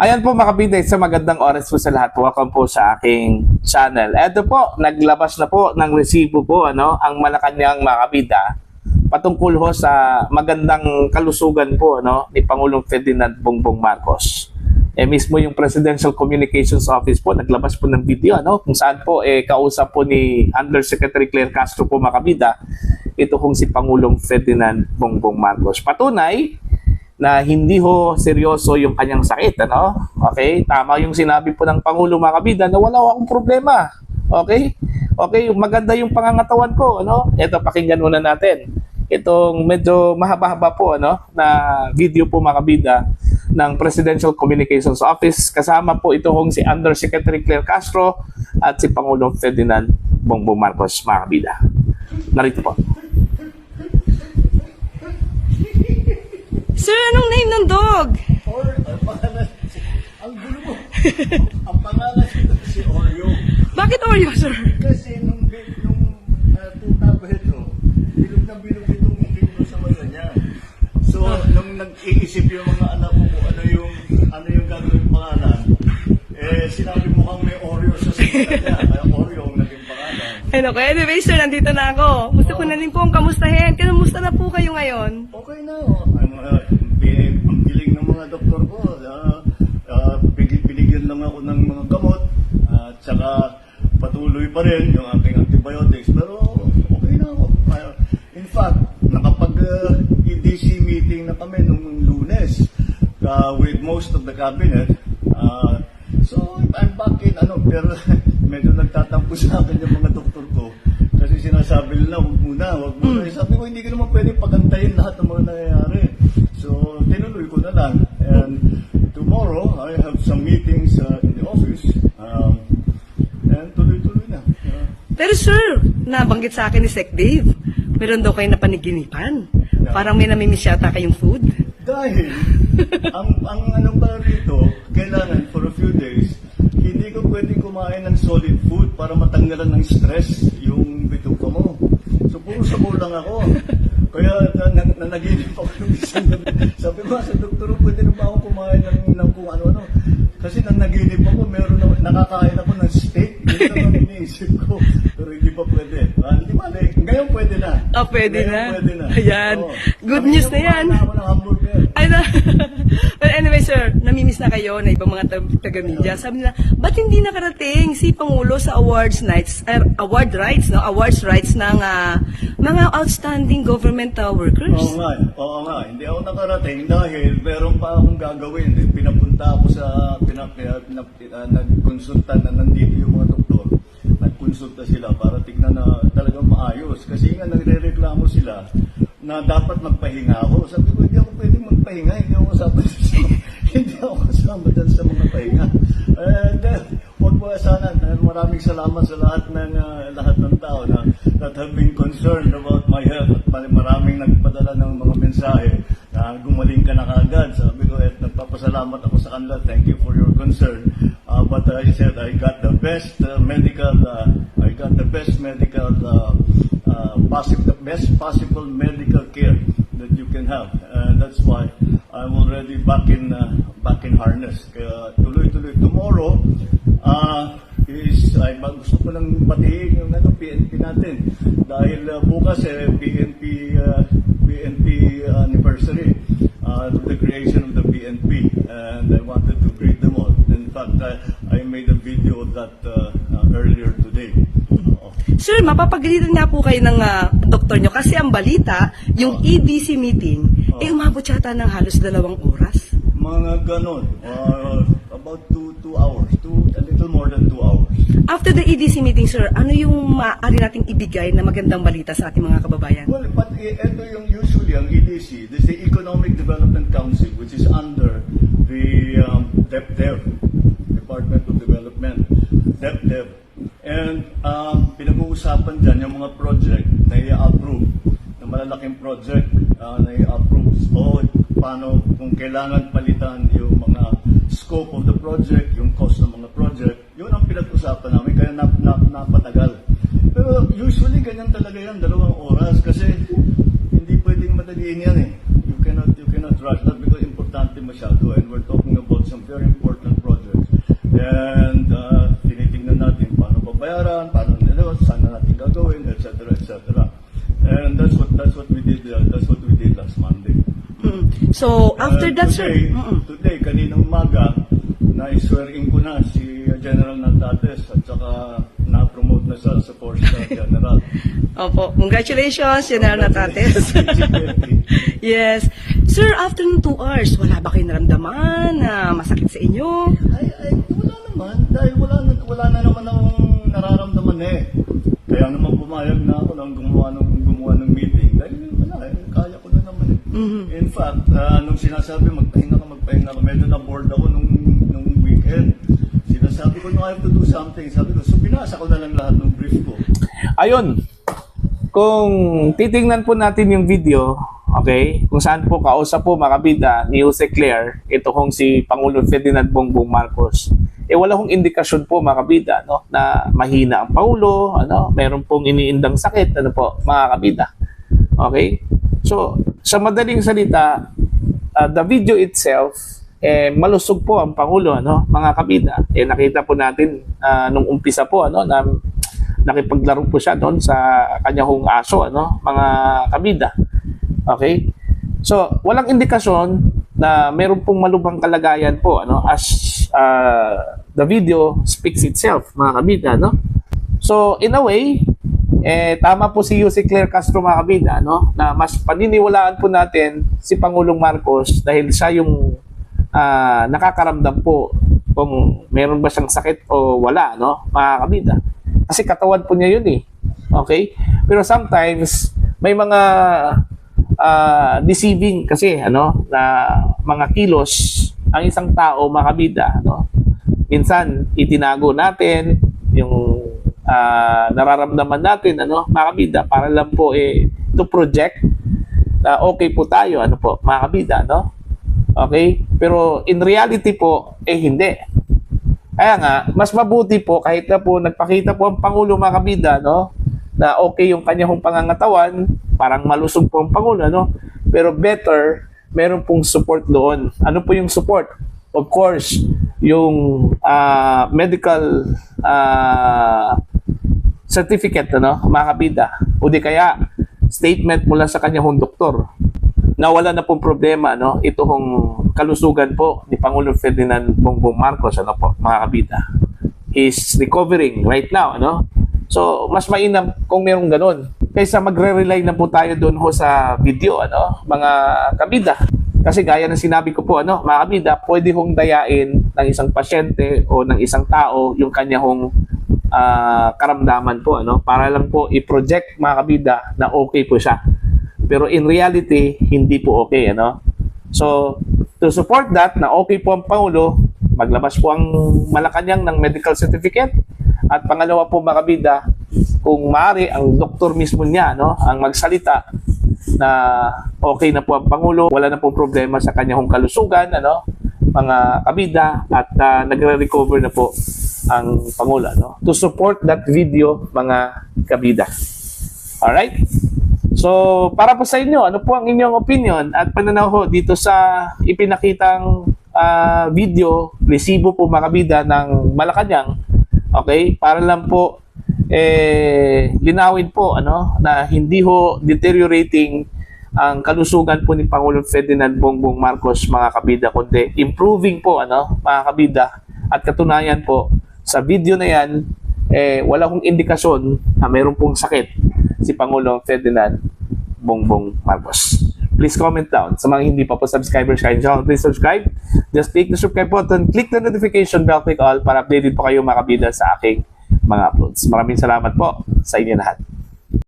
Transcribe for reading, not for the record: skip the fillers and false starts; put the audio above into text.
Ayan po mga kabida, sa magandang oras po sa lahat. Welcome po sa aking channel. Eto po, naglabas na po ng resibo po ang Malacanang mga kabida patungkol ho sa magandang kalusugan po ni Pangulong Ferdinand Bongbong Marcos. Mismo yung Presidential Communications Office po naglabas po ng video kung saan po kausap po ni Undersecretary Claire Castro po mga kabida ito kung si Pangulong Ferdinand Bongbong Marcos. Patunay na hindi ho seryoso yung kanyang sakit, Okay? Tama yung sinabi po ng Pangulo mga kabida na wala akong problema. Okay? Okay, maganda yung pangangatawan ko, Ito, pakinggan muna natin. Itong medyo mahaba-haba po, na video po mga kabida ng Presidential Communications Office. Kasama po ito kung si Undersecretary Claire Castro at si Pangulong Ferdinand Bongbong Marcos mga kabida. Narito po. Sir, anong name ng dog? Ang pangalan, ang gulo mo. Ang pangalan si Oreo. Bakit Oreo, sir? Kasi nung puta ko ito, bilog itong ikin ko sa mata niya. So, nung nag-iisip yung mga anak ko kung ano yung gagawin pangalan, sinabi mo kang may Oreo sa sinita niya. Kaya Oreo ang naging pangalan. Anyway, sir, nandito na ako. Gusto ko na rin po ang kamustahin. Kamusta na po kayo ngayon? Okay na. Ang giling ng mga doktor ko. Binigyan lang ako ng mga gamot. At saka patuloy pa rin yung aking antibiotics. Pero okay na ako. In fact, nakapag-EDC meeting na kami nung Lunes with most of the cabinet. So I'm back in pero medyo nagtatampo sa akin yung mga doktor ko. Kasi sinasabi nila, huwag muna. Sabi ko, hindi ko naman pwede pagantayin lahat ng mga nangyayari. So, tinuloy ko na lang. And tomorrow, I have some meetings in the office. And tuloy-tuloy na. Pero sir, nabanggit sa akin ni Sec Dave, meron daw kayo na paniginipan. Parang may namimiss yata kayong food. Dahil, ang pa rito, kailangan for a few days, hindi ko pwedeng kumain ng solid food para matanggalan ng stress yung bituka mo. So, puro sabaw lang ako. Kaya nanaginip ako yung isang gabi. Sabi ko sa doktor, pwede na ba ako kumain ng kung ano-ano? Kasi nanaginip ako, nakakain ako ng steak. Yun naman iniisip ko. Pero hindi pa pwede. Hindi mali. Ngayon pwede na. Pwede na. Pwede na. Ayan. Good news na yan. Kumain ako ng hamburger. But anyway, sir, namimiss na kayo na ibang mga taga-media. Sabi nila, ba't hindi nakarating si Pangulo sa awards rights ng mga outstanding government workers? Oo nga. Hindi ako nakarating dahil meron pa akong gagawin. Pinapunta ako sa nagkonsulta na nandito yung mga doktor. Nagkonsulta sila para tignan na talagang maayos. Kasi nga nagre-reklamo sila na dapat magpahinga ako. Sabi ko, hindi ako pwedeng magpahinga. Hindi ako kasama dyan sa mga pahinga. And huwag po sana. Maraming salamat sa lahat ng tao that have been concerned about my health. At maraming nagpadala ng mga mensahe na gumaling ka na kagad. Sabi ko, nagpapasalamat ako sa kanila. Thank you for your concern. But I said, I got the best best possible medical care that you can have. And that's why I'm already back in harness. Kaya tuloy-tuloy. Tomorrow gusto ko lang batiin yung PNP natin. Dahil bukas PNP anniversary of the creation of the PNP. And I wanted to greet them all. In fact, I made a video of that earlier today. Sir, mapapagalitan nga po kayo ng doktor nyo kasi ang balita, yung EDC meeting, umabot yata ng halos 2 oras. Mga ganon. About 2 hours. A little more than 2 hours. After the EDC meeting, sir, ano yung maaari nating ibigay na magandang balita sa ating mga kababayan? Well, but ito yung usually ang EDC, this is the Economic Development Council, which is under the DepDev, Department of Development, DepDev. And pinag-uusapan dyan yung mga project na i-approve, na malalaking project na i-approve. So, paano kung kailangan palitan yung mga scope of the project, yung cost ng mga project, yun ang pinag-usapan namin, kaya napatagal. Pero usually ganyan talaga yan, 2 oras, kasi hindi pwedeng madaliin yan eh. You cannot rush that because importante masyado, and we're talking about some very important So, after that, sir, Today, kaninang umaga, na-swearing ko na si General Natates at saka na-promote na sa 4-star General. opo, congratulations, General Natates. Yes. Sir, after ng 2 hours, wala ba kayong naramdaman na masakit sa inyo? Ay, wala naman. Dahil wala na naman akong nararamdaman eh. Kaya naman pumayag na ako nang gumawa ng meeting. Dahil wala eh, kaya ko na naman eh. In fact, nung sinasabi magpahinga ka, medyo na-bored ako nung weekend. Sinasabi ko, no, I have to do something. Sabi ko, so binasa ko na lang lahat ng brief ko. Ayun, kung titingnan po natin yung video, okay, kung saan po kausap po mga kabida ni Jose Claire, ito kong si Pangulong Ferdinand Bongbong Marcos, wala hong indikasyon po mga kabida, no, na mahina ang Pangulo, meron pong iniindang sakit, po, mga kabida. Okay? So, sa madaling salita, the video itself, malusog po ang Pangulo, mga kabida. Nakita po natin nung umpisa po, na nakipaglaro po siya doon sa kanyang aso, mga kabida. Okay? So, walang indikasyon na meron pong malubhang kalagayan po, as the video speaks itself, mga kabida, So, in a way, tama po si Jose Claire Castro, mga kabida, na mas paniniwalaan po natin si Pangulong Marcos dahil siya yung nakakaramdam po kung meron ba siyang sakit o wala, mga kabida. Kasi katawan po niya yun eh. Okay? Pero sometimes, may mga deceiving kasi, na mga kilos ang isang tao, mga kabida, minsan, itinago natin yung nararamdaman natin, mga kabida, para lang po to project na okay po tayo, po, mga kabida, Okay? Pero in reality po, hindi. Kaya nga, mas mabuti po kahit na po nagpakita po ang Pangulo, mga kabida, na okay yung kanyang pangangatawan, parang malusog po ang Pangulo, pero better, meron pong support doon. Ano po yung support? Of course, yung medical certificate, mga kabida, o di kaya statement mula sa kanyang doktor na wala na pong problema, ito hong kalusugan po ni Pangulong Ferdinand Bongbong Marcos, po, mga kabida. Is recovering right now, So, mas mainam kung mayroong ganun. Kaysa magre-rely na po tayo doon sa video, mga kabida. Kasi gaya ng sinabi ko po, mga kabida, pwede hong dayain ng isang pasyente o ng isang tao yung kanyang karamdaman po, para lang po i-project, mga kabida, na okay po siya. Pero in reality, hindi po okay, So, to support that, na okay po ang Pangulo, maglabas po ang Malacanang ng medical certificate. At pangalawa po, mga kabida, kung maaari, ang doktor mismo niya, ang magsalita na okay na po ang Pangulo, wala na po problema sa kanyang kalusugan, mga kabida, at nagre-recover na po ang Pangulo, to support that video, mga kabida. Alright? So, para po sa inyo, ano po ang inyong opinion at pananaw ho dito sa ipinakitang video, resibo po, mga kabida, ng Malacanang, okay? Para lang po linawin po, na hindi ho deteriorating ang kalusugan po ni Pangulong Ferdinand Bongbong Marcos, mga kabida, kundi improving po, mga kabida. At katunayan po, sa video na yan, wala kong indikasyon na mayroon pong sakit si Pangulong Ferdinand Bongbong Marcos. Please comment down. Sa mga hindi pa po subscribers sa channel, please subscribe. Just click the subscribe button, click the notification bell, click all para updated po kayo, mga kabida, sa aking mga uploads. Maraming salamat po sa inyo lahat.